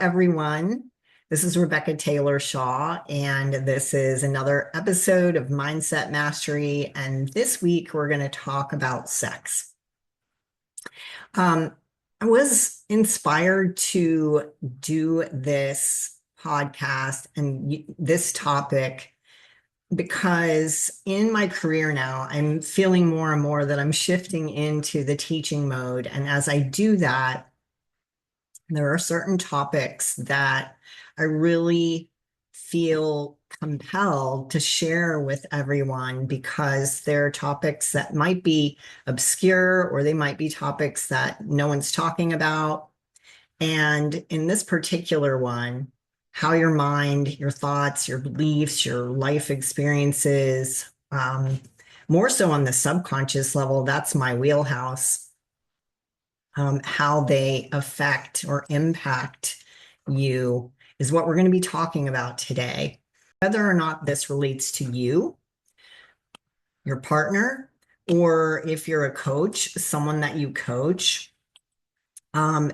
everyone. This is Rebecca Taylor Shaw, and this is another episode of Mindset Mastery. And this week, we're going to talk about sex. I was inspired to do this podcast and this topic because in my career now, I'm feeling more and more that I'm shifting into the teaching mode. And as I do that, there are certain topics that I really feel compelled to share with everyone because they're topics that might be obscure or they might be topics that no one's talking about. And in this particular one, how your mind, your thoughts, your beliefs, your life experiences, more so on the subconscious level, that's my wheelhouse, how they affect or impact you is what we're going to be talking about today. Whether or not this relates to you, your partner, or if you're a coach, someone that you coach,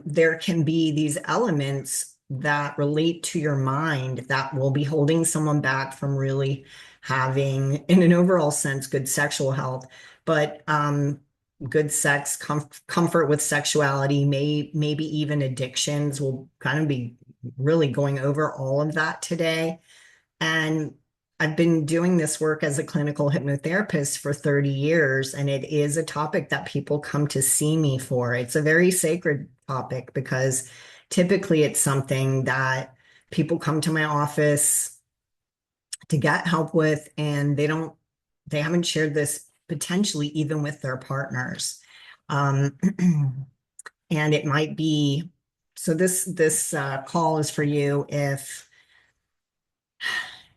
there can be these elements that relate to your mind that will be holding someone back from really having, in an overall sense, good sexual health. But good sex, comfort with sexuality, maybe even addictions. We'll kind of be really going over all of that today. And I've been doing this work as a clinical hypnotherapist for 30 years, and it is a topic that people come to see me for. It's a very sacred topic because typically it's something that people come to my office to get help with, and they haven't shared this potentially even with their partners. Um, and it might be, so this call is for you if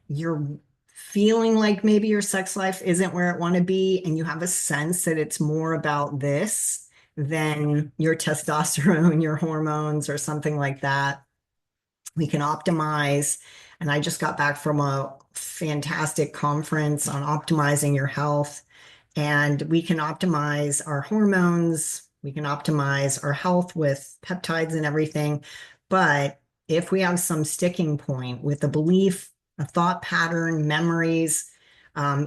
you're feeling like maybe your sex life isn't where it want to be and you have a sense that it's more about this than your testosterone, your hormones, or something like that. We can optimize. And I just got back from a fantastic conference on optimizing your health. And we can optimize our hormones. We can optimize our health with peptides and everything. But if we have some sticking point with a belief, a thought pattern, memories,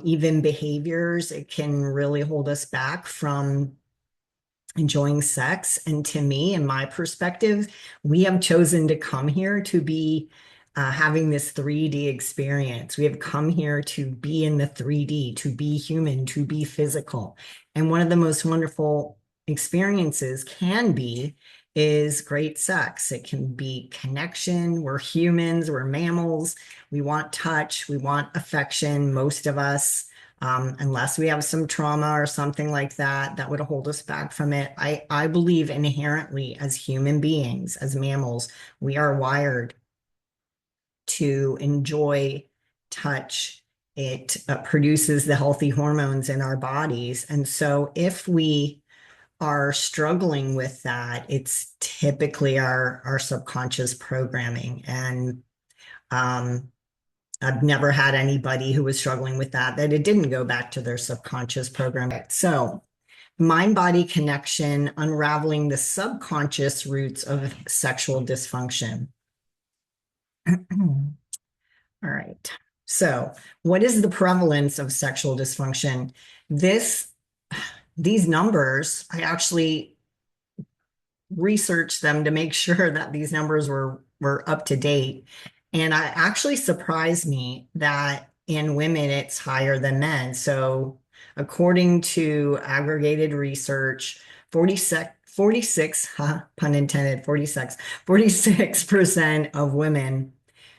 even behaviors, it can really hold us back from enjoying sex. And to me, in my perspective, we have chosen to come here to be having this 3D experience. We have come here to be in the 3D, to be human, to be physical. And one of the most wonderful experiences can be is great sex. It can be connection. We're humans, we're mammals. We want touch, we want affection, most of us. Unless we have some trauma or something like that, that would hold us back from it. I believe inherently as human beings, as mammals, we are wired to enjoy touch. It produces the healthy hormones in our bodies. And so if we are struggling with that, it's typically our subconscious programming. And I've never had anybody who was struggling with that it didn't go back to their subconscious programming. So mind-body connection, unraveling the subconscious roots of sexual dysfunction. All right. So what is the prevalence of sexual dysfunction? These numbers, I actually researched them to make sure that these numbers were up to date. And it actually surprised me that in women, it's higher than men. So according to aggregated research, 46, pun intended, 46% of women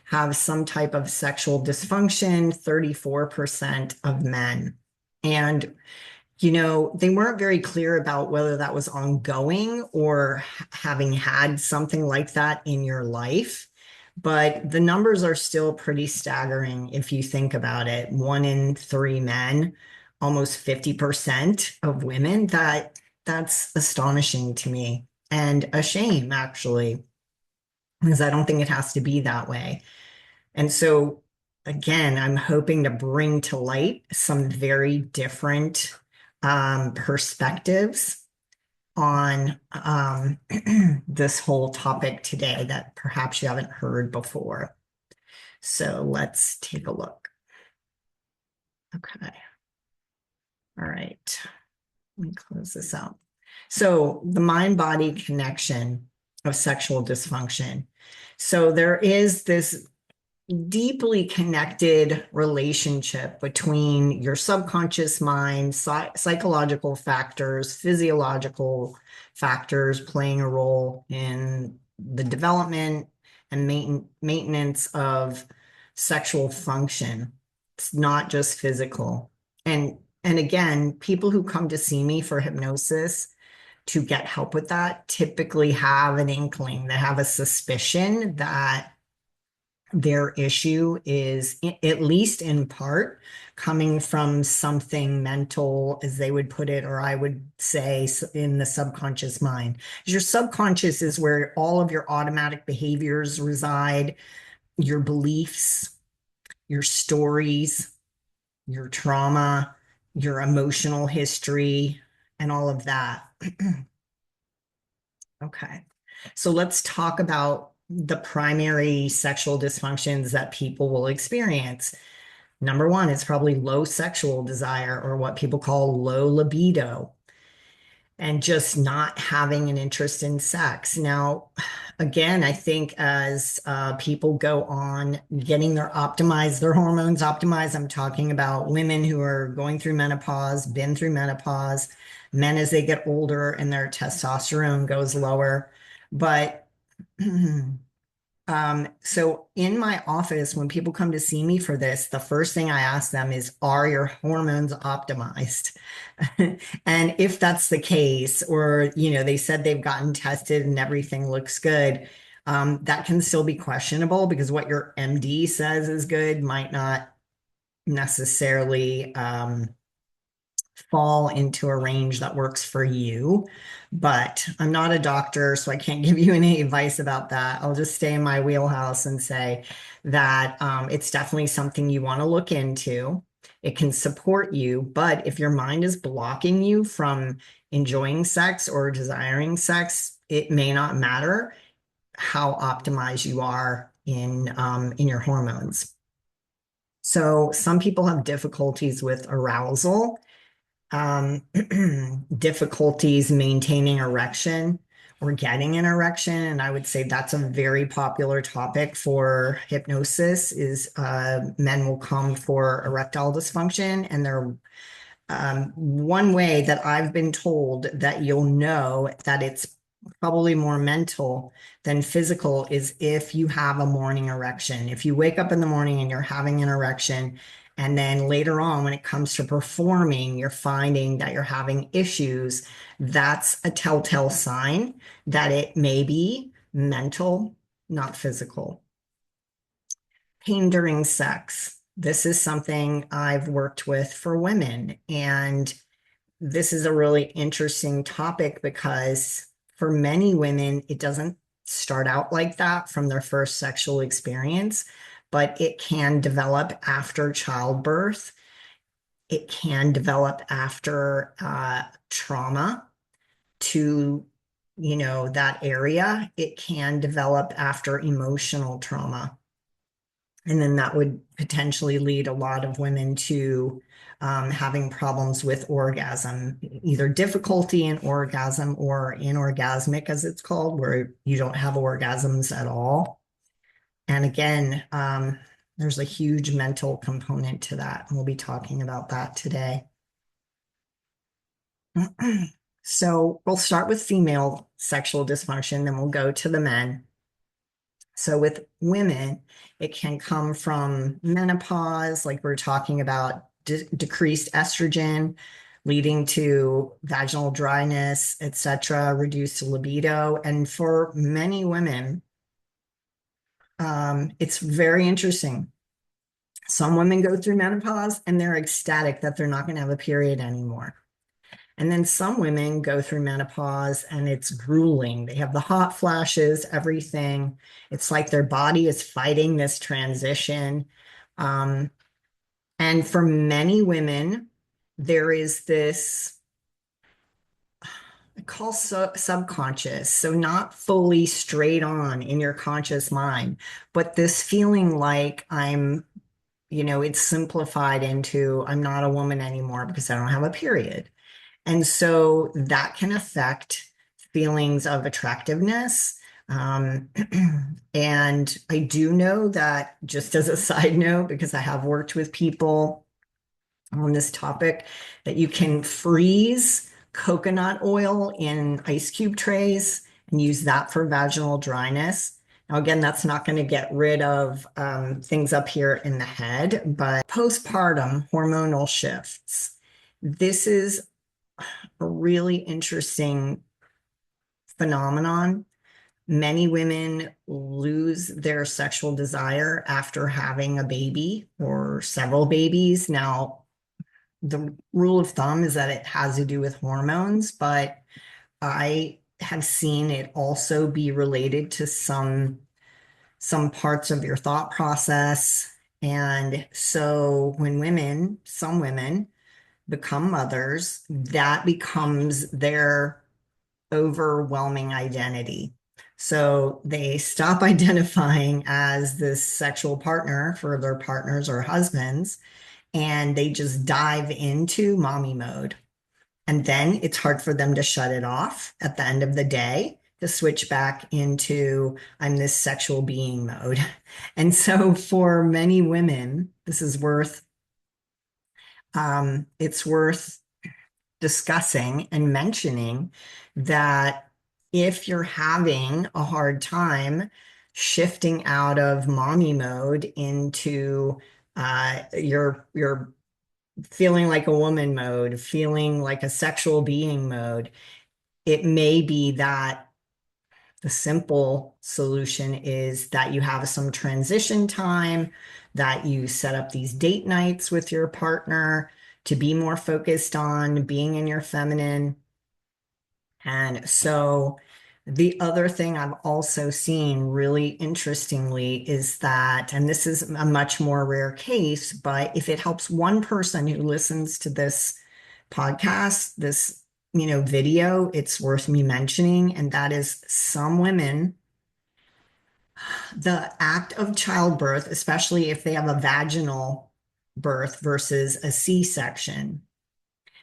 have some type of sexual dysfunction, 34% of men. And they weren't very clear about whether that was ongoing or having had something like that in your life. But the numbers are still pretty staggering if you think about it. 1 in 3 men, almost 50% of women. That's astonishing to me and a shame, actually, because I don't think it has to be that way. And so, again, I'm hoping to bring to light some very different perspectives on this whole topic today that perhaps you haven't heard before. So let's take a look. Okay. All right. Let me close this out. So the mind-body connection of sexual dysfunction. So there is this deeply connected relationship between your subconscious mind, psychological factors, physiological factors playing a role in the development and maintenance of sexual function. It's not just physical. And again, people who come to see me for hypnosis to get help with that typically have an inkling, they have a suspicion that their issue is, at least in part, coming from something mental, as they would put it, or I would say in the subconscious mind. Your subconscious is where all of your automatic behaviors reside, your beliefs, your stories, your trauma, your emotional history, and all of that. Okay. So let's talk about the primary sexual dysfunctions that people will experience. Number one is probably low sexual desire, or what people call low libido, and just not having an interest in sex. Now, again, I think as people go on getting their hormones optimized, I'm talking about women who are going through menopause, been through menopause, men as they get older and their testosterone goes lower. But so in my office, when people come to see me for this, the first thing I ask them is, are your hormones optimized? And if that's the case, or, they said they've gotten tested and everything looks good, that can still be questionable, because what your MD says is good might not necessarily, fall into a range that works for you. But I'm not a doctor, so I can't give you any advice about that. I'll just stay in my wheelhouse and say that it's definitely something you want to look into. It can support you, but if your mind is blocking you from enjoying sex or desiring sex, it may not matter how optimized you are in your hormones. So some people have difficulties with arousal, um, difficulties maintaining erection or getting an erection. And I would say that's a very popular topic for hypnosis is men will come for erectile dysfunction, and they're one way that I've been told that you'll know that it's probably more mental than physical is if you have a morning erection. If you wake up in the morning and you're having an erection, and then later on, when it comes to performing, you're finding that you're having issues, that's a telltale sign that it may be mental, not physical. Pain during sex. This is something I've worked with for women, and this is a really interesting topic because for many women, it doesn't start out like that from their first sexual experience, but it can develop after childbirth. It can develop after trauma to, that area. It can develop after emotional trauma. And then that would potentially lead a lot of women to having problems with orgasm, either difficulty in orgasm or inorgasmic, as it's called, where you don't have orgasms at all. And again, there's a huge mental component to that. And we'll be talking about that today. So we'll start with female sexual dysfunction, then we'll go to the men. So with women, it can come from menopause, like we're talking about decreased estrogen, leading to vaginal dryness, etc., reduced libido. And for many women, it's very interesting. Some women go through menopause and they're ecstatic that they're not going to have a period anymore. And then some women go through menopause and it's grueling. They have the hot flashes, everything. It's like their body is fighting this transition. And for many women, there is this call subconscious. So not fully straight on in your conscious mind, but this feeling like it's simplified into I'm not a woman anymore because I don't have a period. And so that can affect feelings of attractiveness. Um, and I do know that, just as a side note, because I have worked with people on this topic, that you can freeze coconut oil in ice cube trays and use that for vaginal dryness. Now, again, that's not going to get rid of things up here in the head, but postpartum hormonal shifts. This is a really interesting phenomenon. Many women lose their sexual desire after having a baby or several babies. Now, the rule of thumb is that it has to do with hormones, but I have seen it also be related to some parts of your thought process. And so when some women become mothers, that becomes their overwhelming identity. So they stop identifying as this sexual partner for their partners or husbands, and they just dive into mommy mode. And then it's hard for them to shut it off at the end of the day to switch back into I'm this sexual being mode. And so for many women, it's worth discussing and mentioning that if you're having a hard time shifting out of mommy mode into your feeling like a woman mode, feeling like a sexual being mode, it may be that the simple solution is that you have some transition time, that you set up these date nights with your partner to be more focused on being in your feminine. And so the other thing I've also seen really interestingly is that, and this is a much more rare case, but if it helps one person who listens to this podcast, this, video, it's worth me mentioning. And that is some women, the act of childbirth, especially if they have a vaginal birth versus a C-section,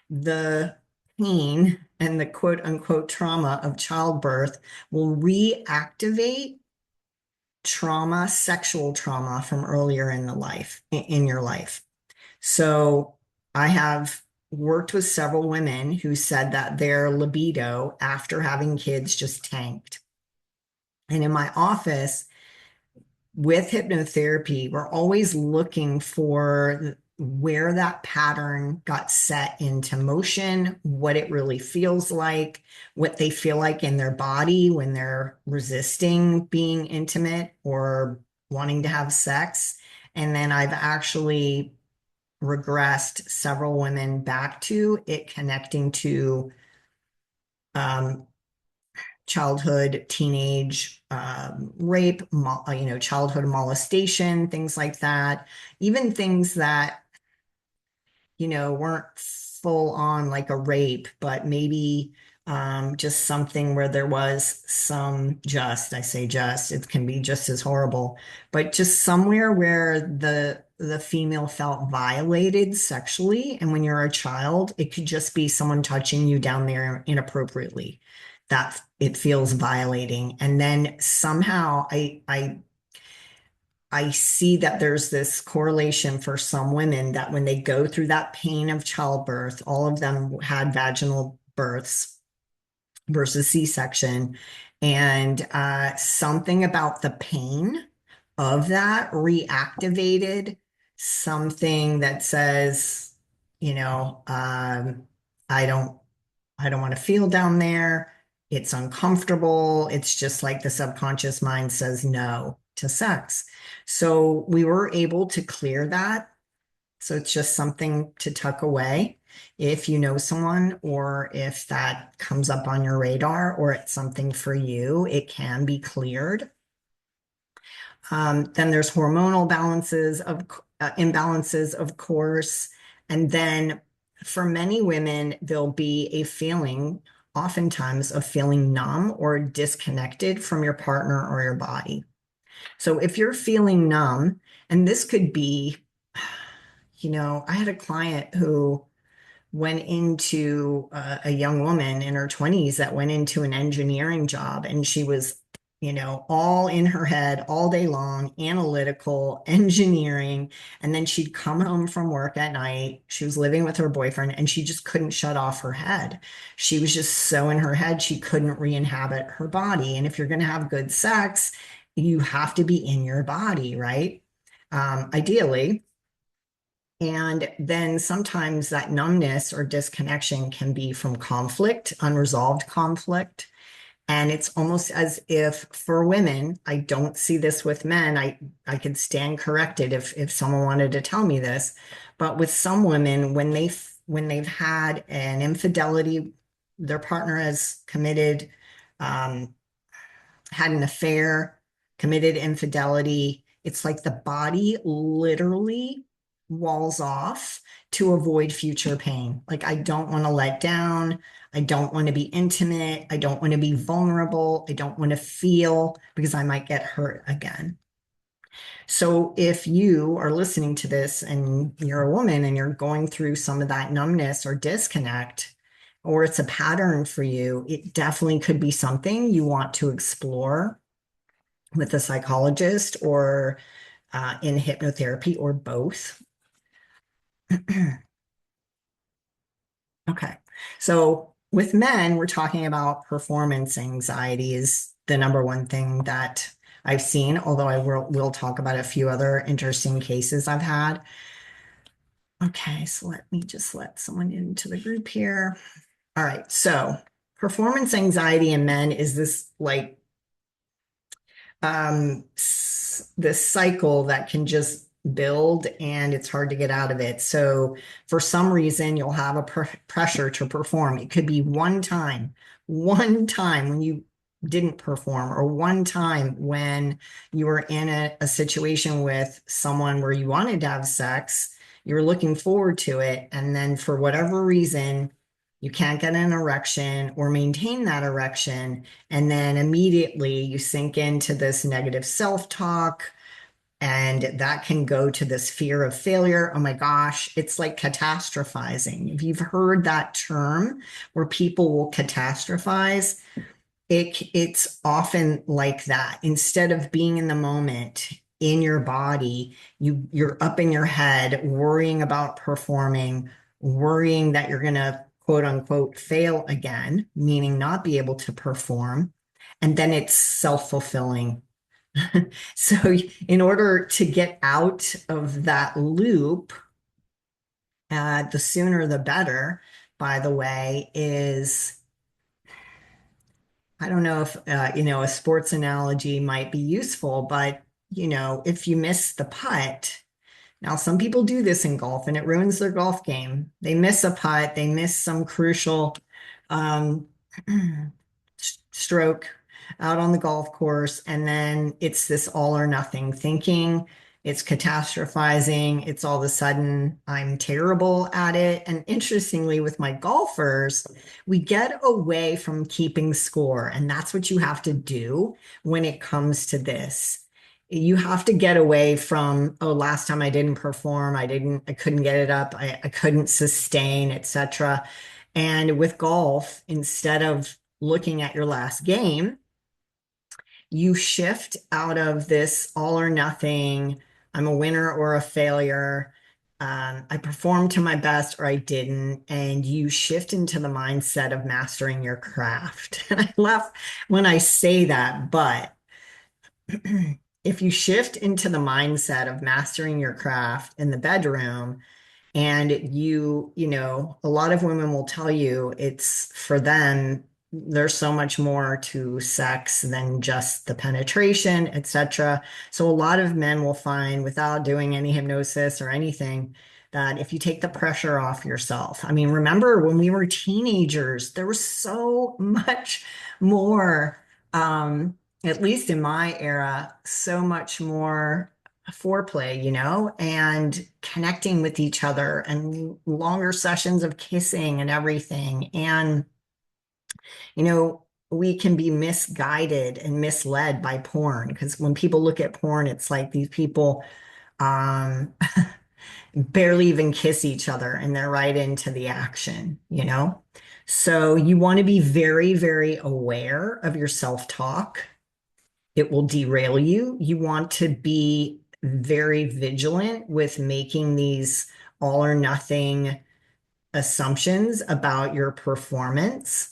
the pain and the quote unquote trauma of childbirth will reactivate trauma, sexual trauma from earlier in your life. So I have worked with several women who said that their libido after having kids just tanked. And in my office, with hypnotherapy, we're always looking for where that pattern got set into motion, what it really feels like, what they feel like in their body when they're resisting being intimate or wanting to have sex. And then I've actually regressed several women back to it connecting to um, childhood, teenage rape, childhood molestation, things like that. Even things that, weren't full on like a rape, but maybe just something where there was I say just, it can be just as horrible, but just somewhere where the female felt violated sexually. And when you're a child, it could just be someone touching you down there inappropriately. That it feels violating. And then somehow I see that there's this correlation for some women that when they go through that pain of childbirth, all of them had vaginal births versus C-section. And something about the pain of that reactivated something that says, I don't I don't want to feel down there. It's uncomfortable. It's just like the subconscious mind says no to sex. So we were able to clear that. So it's just something to tuck away if you know someone or if that comes up on your radar or it's something for you, it can be cleared. Then there's hormonal imbalances, of course. And then for many women, there'll be a feeling oftentimes of feeling numb or disconnected from your partner or your body. So if you're feeling numb, and this could be, I had a client who went into a young woman in her 20s that went into an engineering job, and she was, all in her head all day long, analytical, engineering. And then she'd come home from work at night. She was living with her boyfriend and she just couldn't shut off her head. She was just so in her head, she couldn't re-inhabit her body. And if you're going to have good sex, you have to be in your body, right? Ideally. And then sometimes that numbness or disconnection can be from conflict, unresolved conflict. And it's almost as if for women, I don't see this with men. I could stand corrected if someone wanted to tell me this. But with some women, when they've had an infidelity, their partner has committed, um, had an affair, committed infidelity, it's like the body literally walls off to avoid future pain. Like, I don't want to let down. I don't want to be intimate. I don't want to be vulnerable. I don't want to feel because I might get hurt again. So if you are listening to this and you're a woman and you're going through some of that numbness or disconnect, or it's a pattern for you, it definitely could be something you want to explore with a psychologist or in hypnotherapy or both. Okay. So with men, we're talking about performance anxiety is the number one thing that I've seen, although I will talk about a few other interesting cases I've had. Okay, so let me just let someone into the group here. All right, so performance anxiety in men is this like this cycle that can just build and it's hard to get out of it. So for some reason, you'll have a pressure to perform. It could be one time when you didn't perform, or one time when you were in a situation with someone where you wanted to have sex, you were looking forward to it, and then for whatever reason, you can't get an erection or maintain that erection. And then immediately you sink into this negative self-talk, and that can go to this fear of failure. Oh my gosh, it's like catastrophizing. If you've heard that term where people will catastrophize, it's often like that. Instead of being in the moment, in your body, you're up in your head, worrying about performing, worrying that you're going to quote unquote fail again, meaning not be able to perform. And then it's self-fulfilling. So in order to get out of that loop, the sooner the better, by the way, is I don't know if, a sports analogy might be useful, but, if you miss the putt, now some people do this in golf and it ruins their golf game. They miss a putt, they miss some crucial um, stroke out on the golf course, and then it's this all or nothing thinking. It's catastrophizing. It's all of a sudden I'm terrible at it. And interestingly, with my golfers, we get away from keeping score. And that's what you have to do when it comes to this. You have to get away from, oh, last time I didn't perform, I couldn't get it up, I couldn't sustain, etc. And with golf, instead of looking at your last game, you shift out of this all or nothing, I'm a winner or a failure, I performed to my best or I didn't, and you shift into the mindset of mastering your craft. And I laugh when I say that, but if you shift into the mindset of mastering your craft in the bedroom, and a lot of women will tell you it's for them, there's so much more to sex than just the penetration, etc. So a lot of men will find, without doing any hypnosis or anything, that if you take the pressure off yourself, I mean, remember when we were teenagers, there was so much more, at least in my era, so much more foreplay, and connecting with each other and longer sessions of kissing and everything. And You know, we can be misguided and misled by porn because when people look at porn, it's like these people um, barely even kiss each other and they're right into the action, you know? So you want to be very, very aware of your self-talk. It will derail you. You want to be very vigilant with making these all or nothing assumptions about your performance.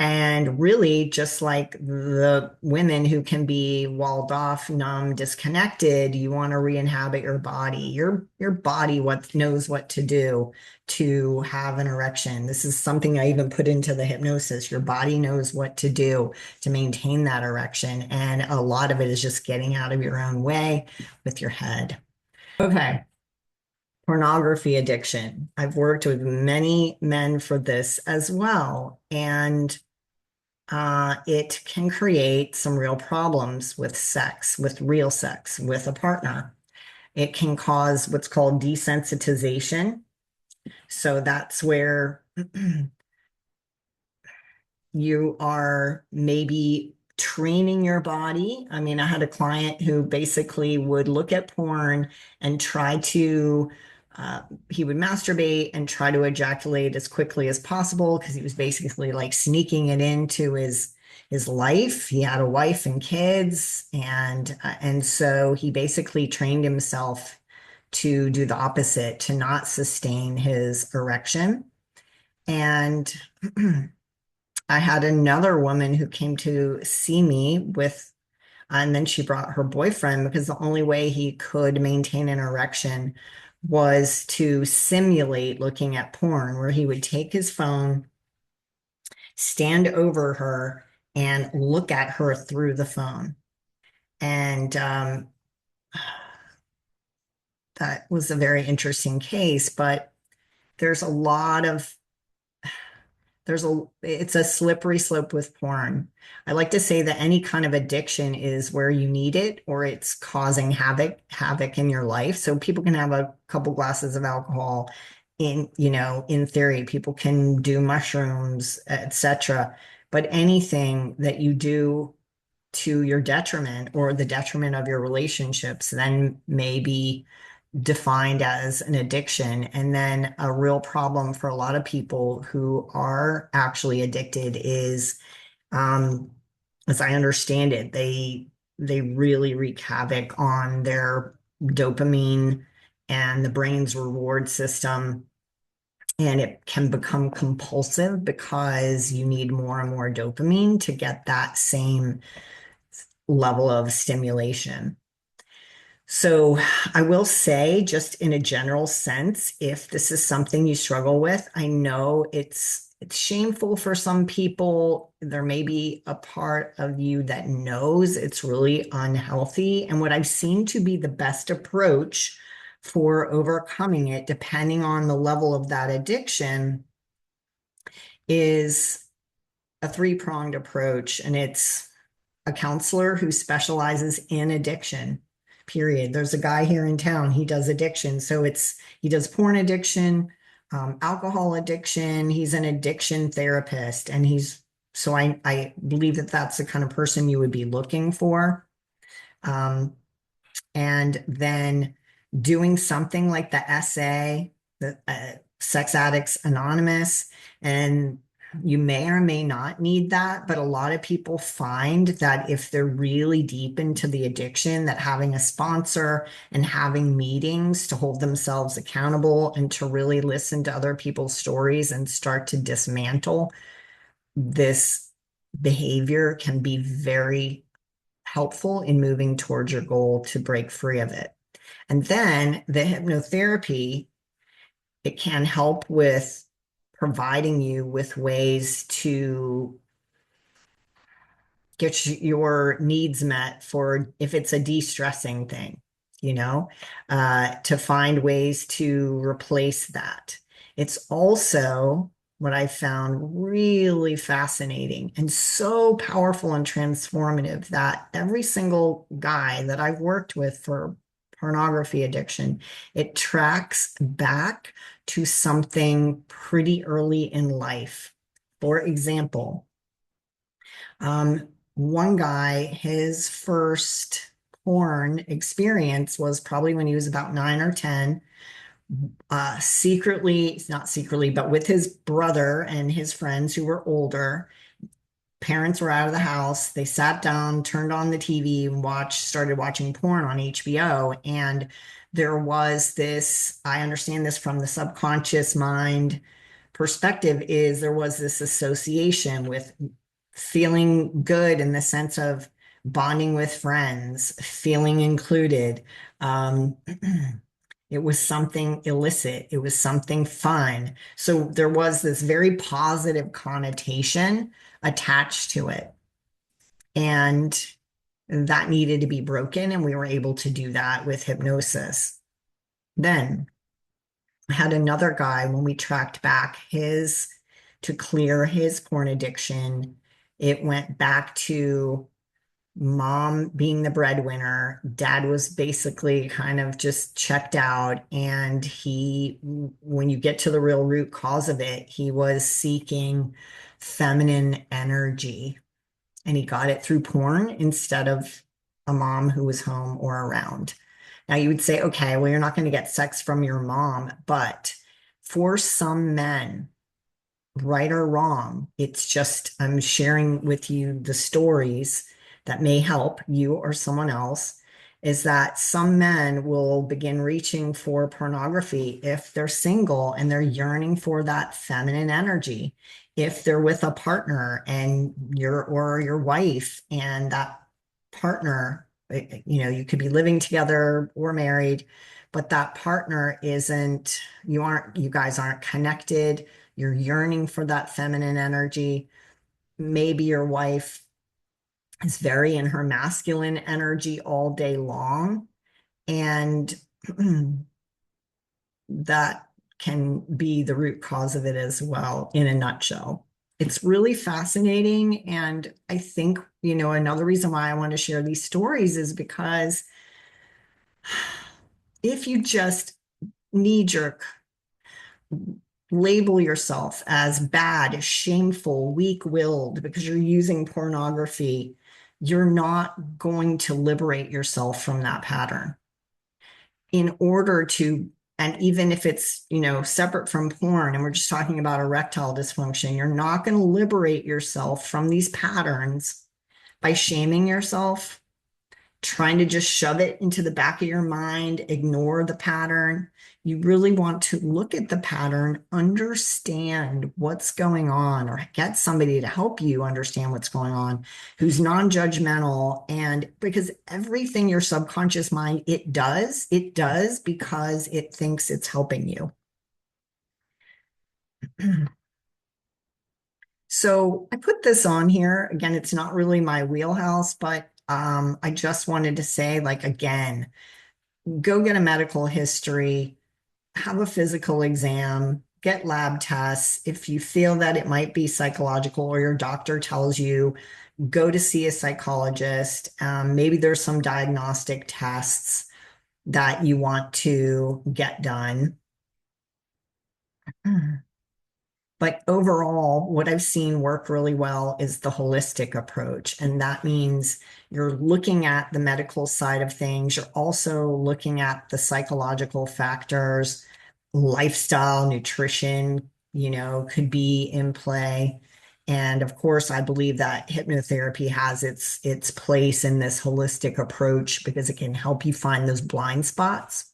And really, just like the women who can be walled off, numb, disconnected, you want to re-inhabit your body. Your body what knows what to do to have an erection. This is something I even put into the hypnosis. Your body knows what to do to maintain that erection. And a lot of it is just getting out of your own way with your head. Okay. Pornography addiction. I've worked with many men for this as well. And it can create some real problems with sex, with real sex, with a partner. It can cause what's called desensitization. So that's where you are maybe training your body. I mean, I had a client who basically would look at porn and try to, uh, he would masturbate and try to ejaculate as quickly as possible because he was basically like sneaking it into his life. He had a wife and kids, and so he basically trained himself to do the opposite, to not sustain his erection. And I had another woman who came to see me with, and then she brought her boyfriend because the only way he could maintain an erection was to simulate looking at porn, where he would take his phone, stand over her, and look at her through the phone. And that was a very interesting case, but there's a lot of it's a slippery slope with porn. I like to say that any kind of addiction is where you need it or it's causing havoc in your life. So people can have a couple glasses of alcohol in theory, people can do mushrooms, etc. But anything that you do to your detriment or the detriment of your relationships then may be defined as an addiction. And then a real problem for a lot of people who are actually addicted is, um, as I understand it, they really wreak havoc on their dopamine and the brain's reward system. And it can become compulsive because you need more and more dopamine to get that same level of stimulation. So I will say, just in a general sense, if this is something you struggle with, I know it's shameful for some people. There may be a part of you that knows it's really unhealthy. And what I've seen to be the best approach for overcoming it, depending on the level of that addiction, is a three-pronged approach. And it's a counselor who specializes in addiction, period. There's a guy here in town, he does addiction. So he does porn addiction, alcohol addiction. He's an addiction therapist. And so I believe that that's the kind of person you would be looking for. Um, and then doing something like the SA, the Sex Addicts Anonymous, and you may or may not need that, but a lot of people find that if they're really deep into the addiction, that having a sponsor and having meetings to hold themselves accountable and to really listen to other people's stories and start to dismantle this behavior can be very helpful in moving towards your goal to break free of it. And then the hypnotherapy, it can help with providing you with ways to get your needs met for if it's a de-stressing thing, to find ways to replace that. It's also what I found really fascinating and so powerful and transformative that every single guy that I've worked with for pornography addiction, it tracks back to something pretty early in life. For example, One guy, his first porn experience was probably when he was about 9 or 10, secretly, not secretly, but with his brother and his friends who were older. Parents were out of the house. They sat down, turned on the TV, and started watching porn on HBO. And there was this, I understand this from the subconscious mind perspective, is there was this association with feeling good in the sense of bonding with friends, feeling included. Um, it was something illicit. It was something fun. So there was this very positive connotation attached to it. And that needed to be broken. And we were able to do that with hypnosis. Then I had another guy when we tracked back his to clear his porn addiction. It went back to mom being the breadwinner. Dad was basically kind of just checked out. And when you get to the real root cause of it, he was seeking feminine energy, and he got it through porn instead of a mom who was home or around. Now you would say, okay, well, you're not going to get sex from your mom, but for some men, right or wrong, it's just I'm sharing with you the stories that may help you or someone else. Is that some men will begin reaching for pornography if they're single and they're yearning for that feminine energy. If they're with a partner and your wife, and that partner, you could be living together or married, but that partner isn't, you guys aren't connected, you're yearning for that feminine energy. Maybe your wife is very in her masculine energy all day long. And that can be the root cause of it as well, in a nutshell. It's really fascinating. And I think, another reason why I want to share these stories is because if you just knee jerk label yourself as bad, shameful, weak-willed because you're using pornography, you're not going to liberate yourself from that pattern. In order to, and even if it's, separate from porn and we're just talking about erectile dysfunction, you're not going to liberate yourself from these patterns by shaming yourself, trying to just shove it into the back of your mind, ignore the pattern. You really want to look at the pattern, understand what's going on, or get somebody to help you understand what's going on who's non-judgmental. And because everything your subconscious mind, it does because it thinks it's helping you. So I put this on here. Again, it's not really my wheelhouse, but I just wanted to say, like, again, go get a medical history, have a physical exam, get lab tests. If you feel that it might be psychological or your doctor tells you, go to see a psychologist. Maybe there's some diagnostic tests that you want to get done. But overall, what I've seen work really well is the holistic approach. And that means you're looking at the medical side of things. You're also looking at the psychological factors, lifestyle, nutrition, could be in play. And of course, I believe that hypnotherapy has its place in this holistic approach because it can help you find those blind spots.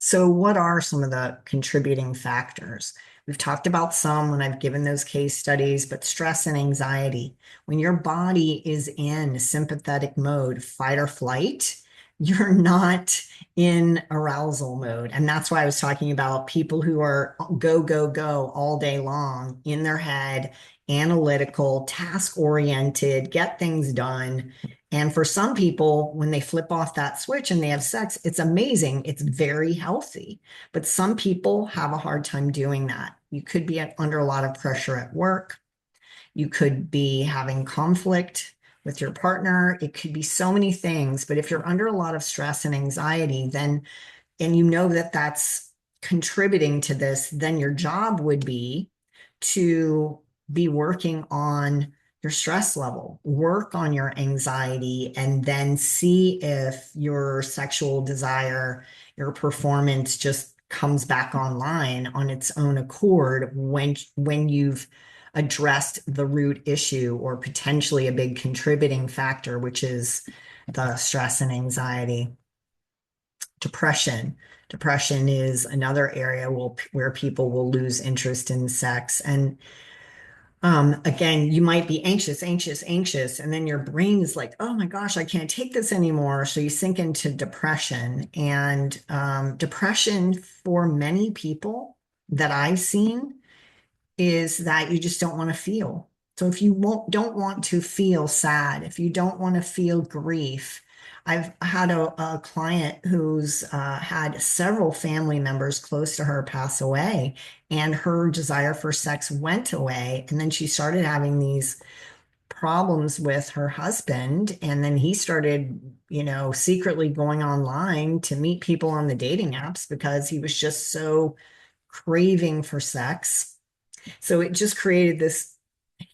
So, what are some of the contributing factors? We've talked about some when I've given those case studies, but stress and anxiety. When your body is in sympathetic mode, fight or flight, you're not in arousal mode. And that's why I was talking about people who are go, go, go all day long in their head, analytical, task oriented, get things done. And for some people, when they flip off that switch and they have sex, it's amazing. It's very healthy. But some people have a hard time doing that. You could be under a lot of pressure at work. You could be having conflict with your partner. It could be so many things. But if you're under a lot of stress and anxiety, then, and you know that that's contributing to this, then your job would be to be working on your stress level, work on your anxiety, and then see if your sexual desire, your performance just comes back online on its own accord when you've addressed the root issue or potentially a big contributing factor, which is the stress and anxiety. Depression. Depression is another area where people will lose interest in sex. And again, you might be anxious, anxious, anxious, and then your brain is like, oh my gosh, I can't take this anymore. So you sink into depression. And depression for many people that I've seen is that you just don't want to feel. So if you don't want to feel sad, if you don't want to feel grief, I've had a client who's had several family members close to her pass away, and her desire for sex went away. And then she started having these problems with her husband. And then he started, secretly going online to meet people on the dating apps because he was just so craving for sex. So it just created this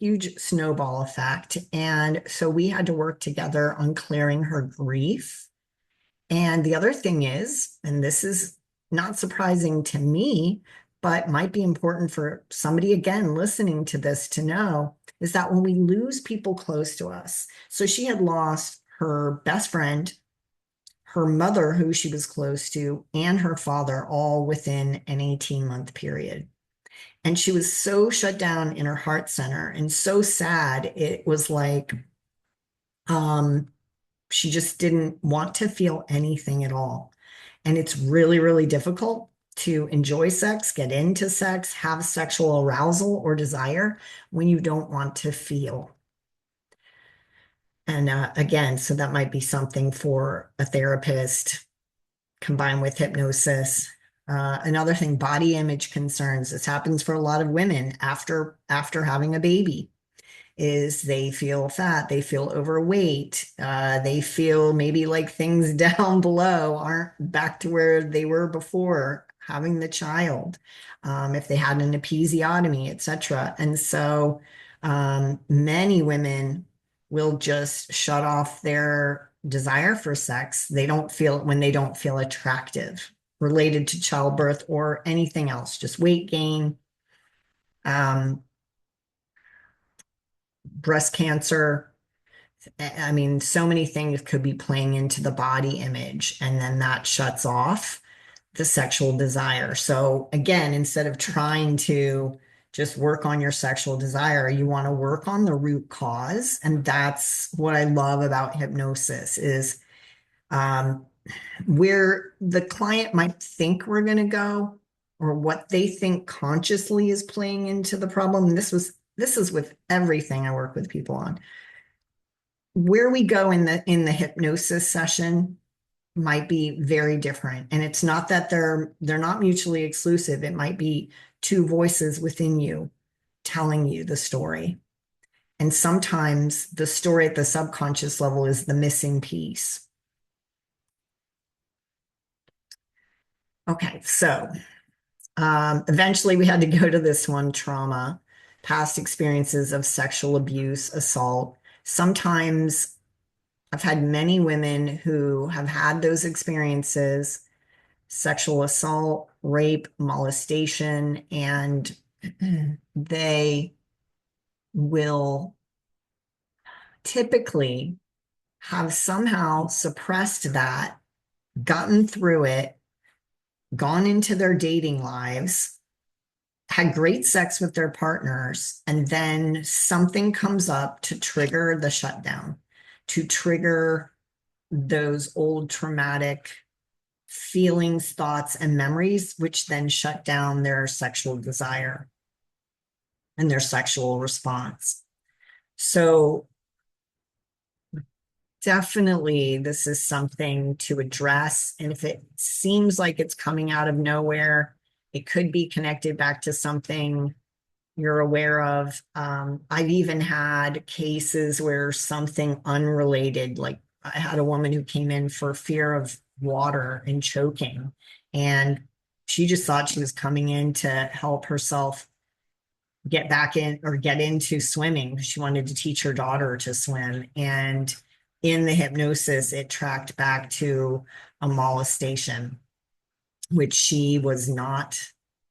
huge snowball effect. And so we had to work together on clearing her grief. And the other thing is, and this is not surprising to me, but might be important for somebody again listening to this to know, is that when we lose people close to us, so she had lost her best friend, her mother, who she was close to, and her father, all within an 18-month period. And she was so shut down in her heart center and so sad. It was like she just didn't want to feel anything at all. And it's really, really difficult to enjoy sex, get into sex, have sexual arousal or desire when you don't want to feel. And again, so that might be something for a therapist combined with hypnosis. Another thing, body image concerns. This happens for a lot of women after having a baby, is they feel fat, they feel overweight, they feel maybe like things down below aren't back to where they were before having the child, if they had an episiotomy, etc. And so many women will just shut off their desire for sex. They don't feel it when they don't feel attractive, related to childbirth or anything else, just weight gain, breast cancer. I mean, so many things could be playing into the body image, and then that shuts off the sexual desire. So again, instead of trying to just work on your sexual desire, you want to work on the root cause. And that's what I love about hypnosis is where the client might think we're going to go, or what they think consciously is playing into the problem. This is with everything I work with people on. Where we go in the hypnosis session might be very different. And it's not that they're not mutually exclusive. It might be two voices within you telling you the story. And sometimes the story at the subconscious level is the missing piece. Okay, so eventually we had to go to this one: trauma, past experiences of sexual abuse, assault. Sometimes I've had many women who have had those experiences: sexual assault, rape, molestation, and they will typically have somehow suppressed that, gotten through it, gone into their dating lives, had great sex with their partners, and then something comes up to trigger the shutdown, to trigger those old traumatic feelings, thoughts, and memories, which then shut down their sexual desire and their sexual response. So definitely this is something to address. And if it seems like it's coming out of nowhere, it could be connected back to something you're aware of. I've even had cases where something unrelated, like I had a woman who came in for fear of water and choking, and she just thought she was coming in to help herself get back in or get into swimming. She wanted to teach her daughter to swim. And in the hypnosis, it tracked back to a molestation, which she was not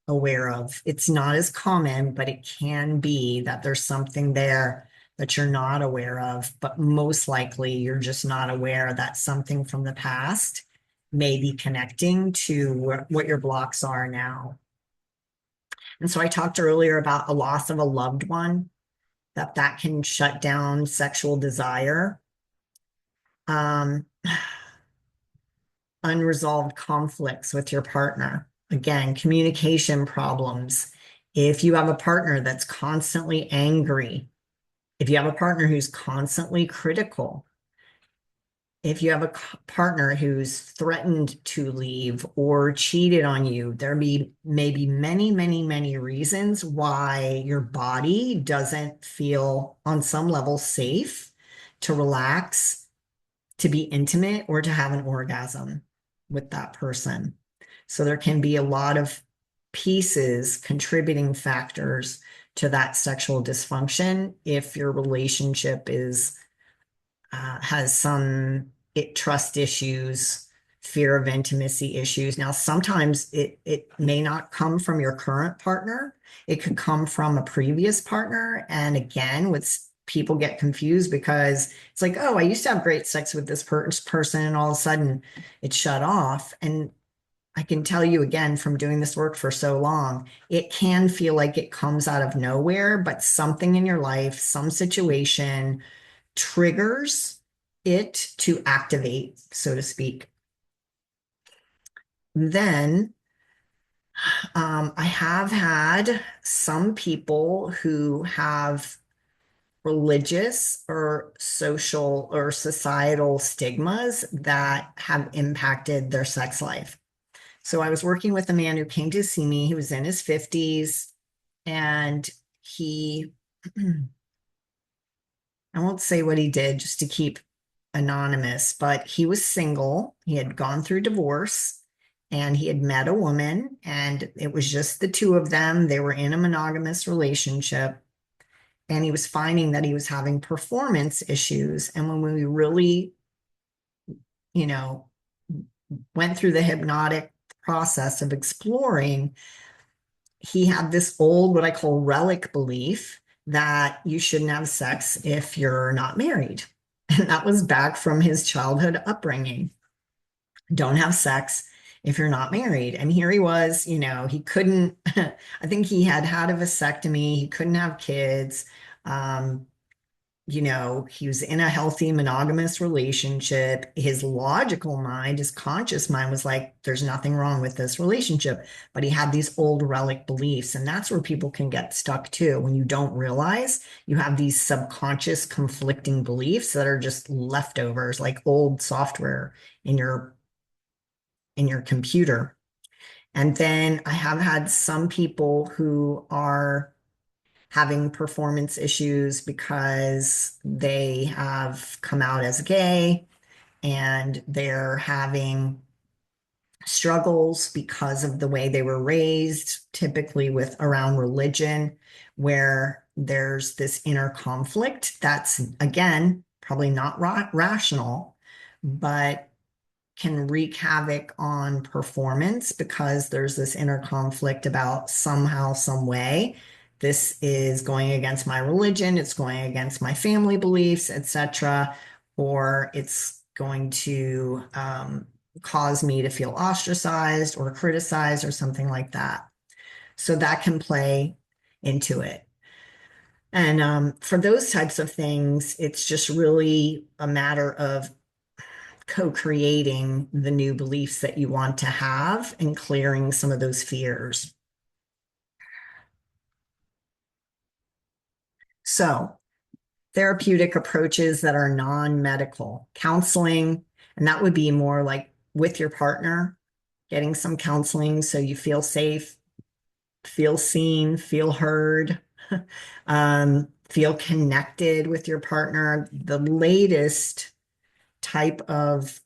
aware of. It's not as common, but it can be that there's something there that you're not aware of, but most likely you're just not aware that something from the past may be connecting to what your blocks are now. And so I talked earlier about a loss of a loved one, that can shut down sexual desire. Um, Unresolved conflicts with your partner. Again, communication problems. If you have a partner that's constantly angry, if you have a partner who's constantly critical, if you have a partner who's threatened to leave or cheated on you, there may be many, many, many reasons why your body doesn't feel on some level safe to relax, to be intimate, or to have an orgasm with that person. So there can be a lot of pieces, contributing factors to that sexual dysfunction if your relationship has some trust issues, fear of intimacy issues. Now, sometimes it may not come from your current partner. It could come from a previous partner. And again, with people get confused because it's like, oh, I used to have great sex with this person, and all of a sudden it shut off. And I can tell you again from doing this work for so long, it can feel like it comes out of nowhere, but something in your life, some situation triggers it to activate, so to speak. Then I have had some people who have religious or social or societal stigmas that have impacted their sex life. So I was working with a man who came to see me. He was in his 50s, and he, I won't say what he did just to keep anonymous, but he was single. He had gone through divorce and he had met a woman, and it was just the two of them. They were in a monogamous relationship, and he was finding that he was having performance issues. And when we really, you know, went through the hypnotic process of exploring, he had this old, what I call relic belief, that you shouldn't have sex if you're not married. And that was back from his childhood upbringing. Don't have sex if you're not married. And here he was, he couldn't, I think he had had a vasectomy. He couldn't have kids. Um, he was in a healthy monogamous relationship. His logical mind, his conscious mind was like, there's nothing wrong with this relationship. But he had these old relic beliefs. And that's where people can get stuck too. When you don't realize you have these subconscious conflicting beliefs that are just leftovers, like old software in your computer. And then I have had some people who are having performance issues because they have come out as gay, and they're having struggles because of the way they were raised, typically with around religion, where there's this inner conflict that's, again, probably not rational, but can wreak havoc on performance because there's this inner conflict about somehow, some way, this is going against my religion, it's going against my family beliefs, etc., or it's going to cause me to feel ostracized or criticized or something like that. So that can play into it. And for those types of things, it's just really a matter of co-creating the new beliefs that you want to have and clearing some of those fears. So, therapeutic approaches that are non-medical, counseling, and that would be more like with your partner, getting some counseling so you feel safe, feel seen, feel heard, feel connected with your partner. The latest type of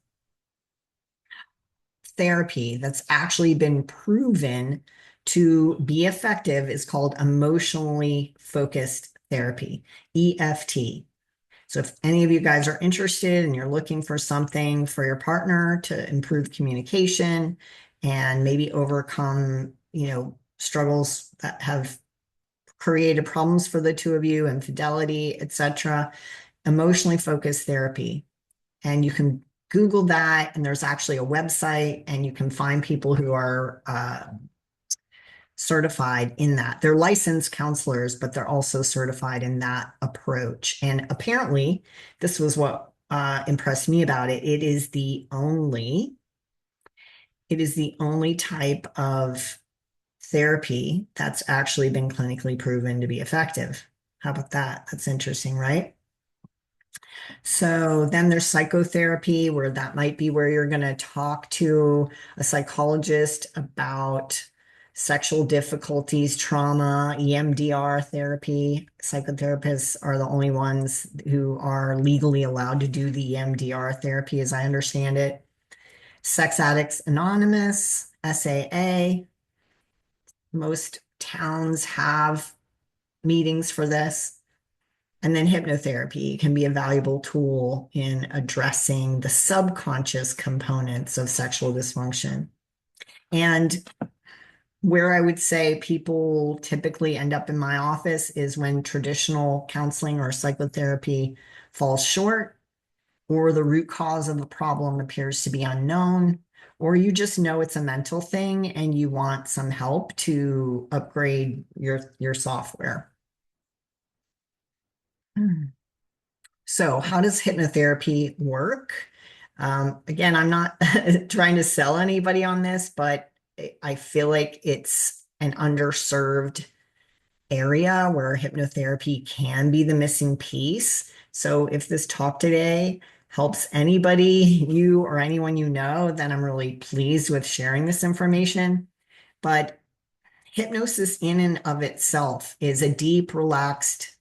therapy that's actually been proven to be effective is called emotionally focused therapy, EFT. So if any of you guys are interested and you're looking for something for your partner to improve communication and maybe overcome, struggles that have created problems for the two of you, infidelity, etc., emotionally focused therapy. And you can Google that, and there's actually a website, and you can find people who are certified in that. They're licensed counselors, but they're also certified in that approach. And apparently, this was what impressed me about it. It is the only type of therapy that's actually been clinically proven to be effective. How about that? That's interesting, right? So then there's psychotherapy, where that might be where you're going to talk to a psychologist about sexual difficulties, trauma, EMDR therapy. Psychotherapists are the only ones who are legally allowed to do the EMDR therapy, as I understand it. Sex Addicts Anonymous, SAA. Most towns have meetings for this. And then hypnotherapy can be a valuable tool in addressing the subconscious components of sexual dysfunction. And where I would say people typically end up in my office is when traditional counseling or psychotherapy falls short, or the root cause of the problem appears to be unknown, or you just know it's a mental thing and you want some help to upgrade your software. So, how does hypnotherapy work? Again, I'm not trying to sell anybody on this, but I feel like it's an underserved area where hypnotherapy can be the missing piece. So, if this talk today helps anybody, you or anyone you know, then I'm really pleased with sharing this information. But hypnosis in and of itself is a deep, relaxed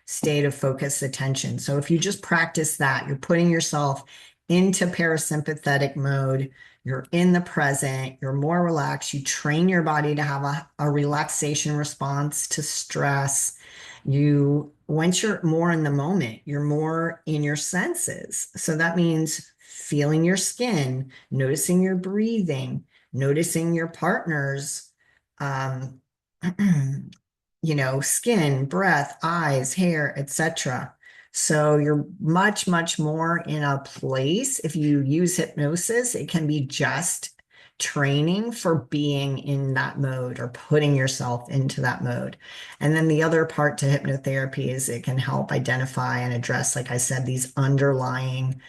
state of focused attention. So if you just practice that, you're putting yourself into parasympathetic mode, you're in the present, you're more relaxed, you train your body to have a relaxation response to stress. Once you're more in the moment, you're more in your senses. So that means feeling your skin, noticing your breathing, noticing your partner's um, skin, breath, eyes, hair, etc. So you're much, much more in a place. If you use hypnosis, it can be just training for being in that mode or putting yourself into that mode. And then the other part to hypnotherapy is it can help identify and address, like I said, these underlying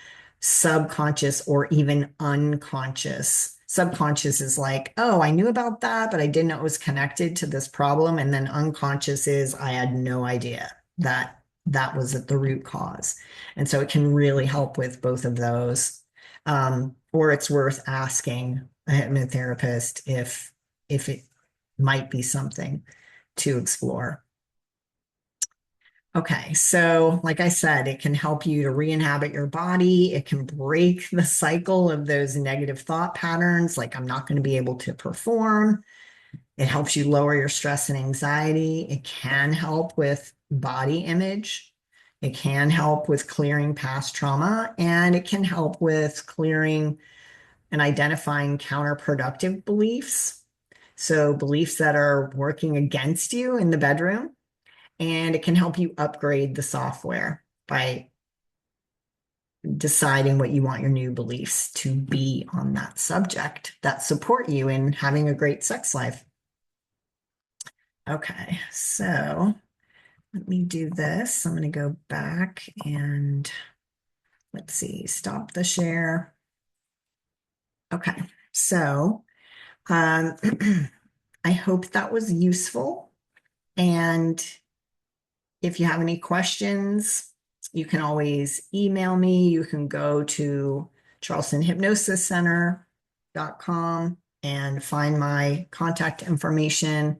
subconscious or even unconscious. Subconscious is like, oh, I knew about that, but I didn't know it was connected to this problem. And then unconscious is I had no idea that that was at the root cause. And so it can really help with both of those. Or it's worth asking a hypnotherapist if it might be something to explore. Okay, so like I said, it can help you to re-inhabit your body. It can break the cycle of those negative thought patterns, like I'm not going to be able to perform. It helps you lower your stress and anxiety. It can help with body image. It can help with clearing past trauma, and it can help with clearing and identifying counterproductive beliefs. So beliefs that are working against you in the bedroom. And it can help you upgrade the software by deciding what you want your new beliefs to be on that subject that support you in having a great sex life. Okay, so let me do this. I'm going to go back and let's see, stop the share. Okay, so I hope that was useful. And if you have any questions, you can always email me. You can go to charlestonhypnosiscenter.com and find my contact information.